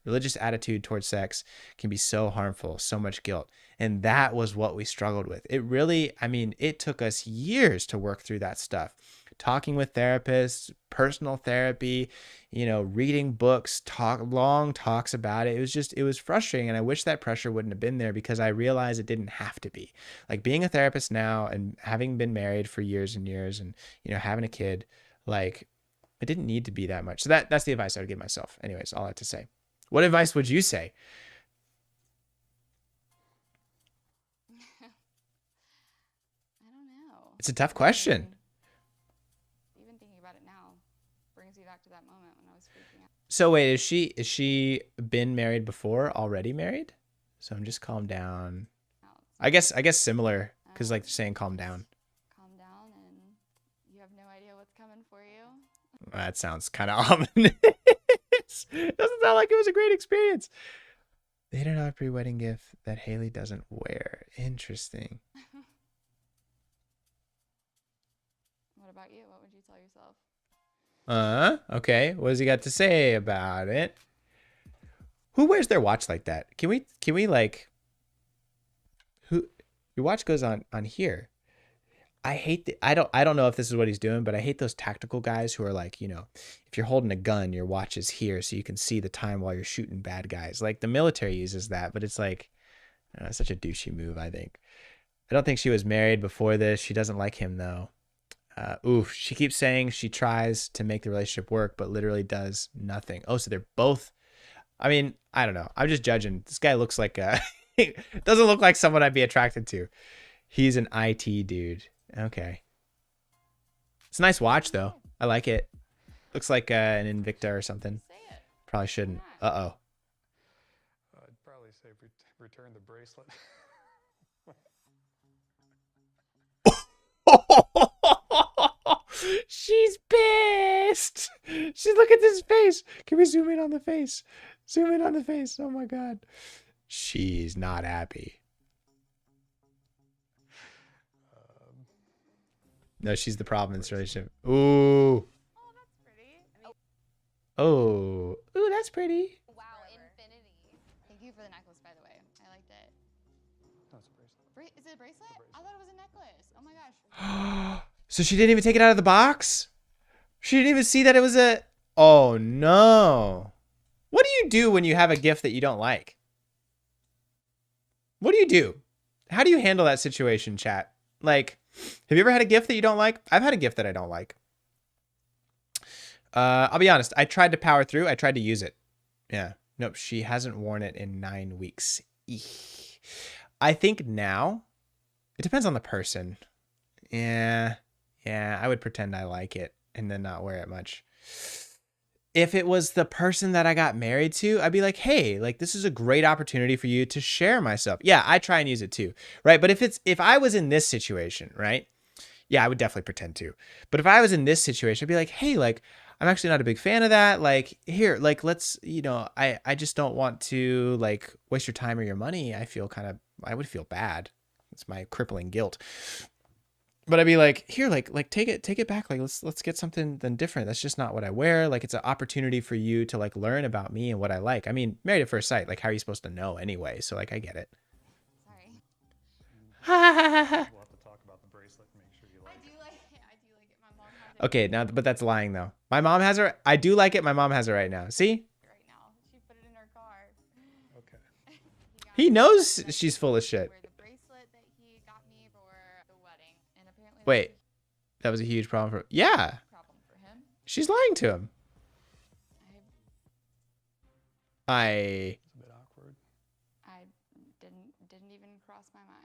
Religious attitude towards sex can be so harmful, so much guilt. And that was what we struggled with. It really, I mean, it took us years to work through that stuff. Talking with therapists, personal therapy, you know, reading books, long talks about it. It was frustrating. And I wish that pressure wouldn't have been there because I realized it didn't have to be. Like, being a therapist now and having been married for years and years and, you know, having a kid, like, it didn't need to be that much. So that's the advice I would give myself. Anyways, all I have to say. What advice would you say? I don't know. It's a tough question. Even thinking about it now brings me back to that moment when I was freaking out. So wait, is she been married before? Already married? So I'm just calm down. I guess similar, because like they're saying calm down. Calm down, and you have no idea what's coming for you. That sounds kind of ominous. Doesn't sound like it was a great experience. They don't have a pre-wedding gift that Haley doesn't wear. Interesting. What about you? What would you tell yourself? Okay. What does he got to say about it? Who wears their watch like that? Can we like, who, your watch goes on here. I hate I don't know if this is what he's doing, but I hate those tactical guys who are like, you know, if you're holding a gun, your watch is here so you can see the time while you're shooting bad guys. Like, the military uses that, but it's like, such a douchey move, I think. I don't think she was married before this. She doesn't like him though. She keeps saying she tries to make the relationship work, but literally does nothing. Oh, so they're both, I mean, I don't know. I'm just judging. This guy looks like doesn't look like someone I'd be attracted to. He's an IT dude. Okay. It's a nice watch though. I like it. Looks like an Invicta or something. Probably shouldn't. Uh-oh. I'd probably say return the bracelet. She's pissed. She's, look at this face. Can we zoom in on the face? Zoom in on the face. Oh my God. She's not happy. No, she's the problem in this relationship. Ooh. Oh, that's pretty. Oh. Ooh, that's pretty. Wow, infinity. Thank you for the necklace, by the way. I liked it. No, it's a bracelet. Is it a bracelet? I thought it was a necklace. Oh my gosh. So she didn't even take it out of the box? She didn't even see that it was a... Oh, no. What do you do when you have a gift that you don't like? What do you do? How do you handle that situation, chat? Like, have you ever had a gift that you don't like? I've had a gift that I don't like. I'll be honest. I tried to power through. I tried to use it. Yeah. Nope. She hasn't worn it in 9 weeks. Eek. I think now, it depends on the person. Yeah. I would pretend I like it and then not wear it much. If it was the person that I got married to, I'd be like, hey, like, this is a great opportunity for you to share myself. Yeah, I try and use it too, right? But if I was in this situation, right? Yeah, I would definitely pretend to. But if I was in this situation, I'd be like, hey, like, I'm actually not a big fan of that. Like, here, like, let's, I just don't want to like waste your time or your money. I would feel bad. It's my crippling guilt. But I'd be like, here, like take it back. Like, let's get something then different. That's just not what I wear. Like, it's an opportunity for you to like learn about me and what I like. I mean, married at first sight, like, how are you supposed to know anyway? So like, I get it. Sorry. We'll have to talk about the bracelet and make sure you like it. I do like it. My mom has it. Okay, now, but that's lying though. My mom has her. I do like it. My mom has it right now. See? Right now. She put it in her car. Okay. He knows she's full of shit. Wear the bracelet that he got me for the wedding, and apparently Wait, that was a huge problem for. Yeah, problem for him. she's lying to him. It's a bit awkward. I didn't even cross my mind.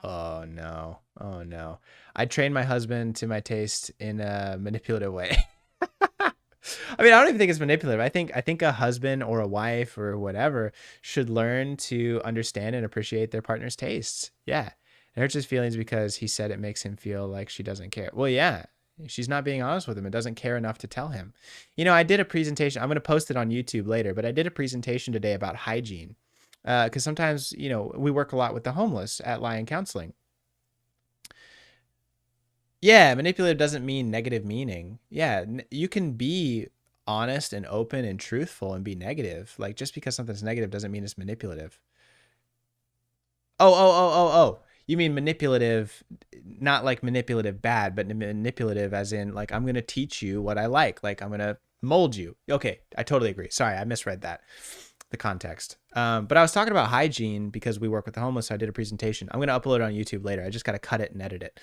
Oh no. Oh no. I trained my husband to my taste in a manipulative way. I mean, I don't even think it's manipulative. I think a husband or a wife or whatever should learn to understand and appreciate their partner's tastes. Yeah. It hurts his feelings because he said it makes him feel like she doesn't care. Well, yeah. She's not being honest with him. It doesn't care enough to tell him. I did a presentation. I'm going to post it on YouTube later, but I did a presentation today about hygiene. Because sometimes, we work a lot with the homeless at Lion Counseling. Yeah, manipulative doesn't mean negative meaning. Yeah, you can be honest and open and truthful and be negative. Like, just because something's negative doesn't mean it's manipulative. Oh. You mean manipulative, not like manipulative bad, but manipulative as in like, I'm going to teach you what I like. Like, I'm going to mold you. Okay, I totally agree. Sorry, I misread that. The context. But I was talking about hygiene because we work with the homeless. So I did a presentation. I'm going to upload it on YouTube later. I just got to cut it and edit it.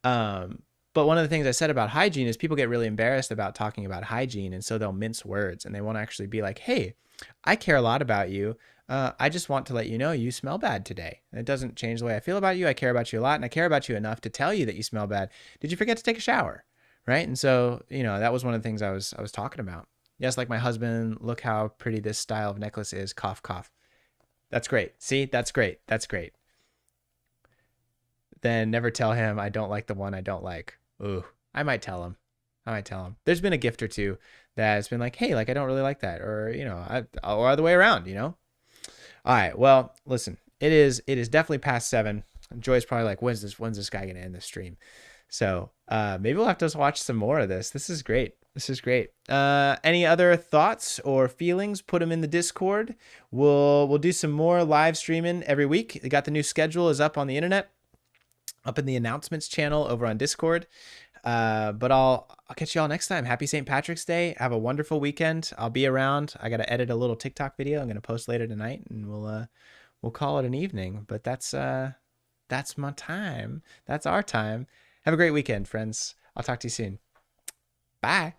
But one of the things I said about hygiene is people get really embarrassed about talking about hygiene. And so they'll mince words and they won't actually be like, hey, I care a lot about you. I just want to let you know you smell bad today. It doesn't change the way I feel about you. I care about you a lot and I care about you enough to tell you that you smell bad. Did you forget to take a shower? Right. And so, that was one of the things I was talking about. Yes, like my husband, look how pretty this style of necklace is. Cough, cough. That's great. See, that's great. That's great. Then never tell him I don't like the one I don't like. Ooh, I might tell him. There's been a gift or two that's been like, hey, like, I don't really like that. Or, or other way around, All right. Well, listen, it is definitely past 7. Joy's probably like, when's this guy going to end the stream? So maybe we'll have to watch some more of this. This is great. Any other thoughts or feelings? Put them in the Discord. We'll do some more live streaming every week. We got the new schedule is up on the internet, up in the announcements channel over on Discord. But I'll catch you all next time. Happy St. Patrick's Day. Have a wonderful weekend. I'll be around. I got to edit a little TikTok video. I'm going to post later tonight and we'll call it an evening, but that's my time. That's our time. Have a great weekend, friends. I'll talk to you soon. Bye.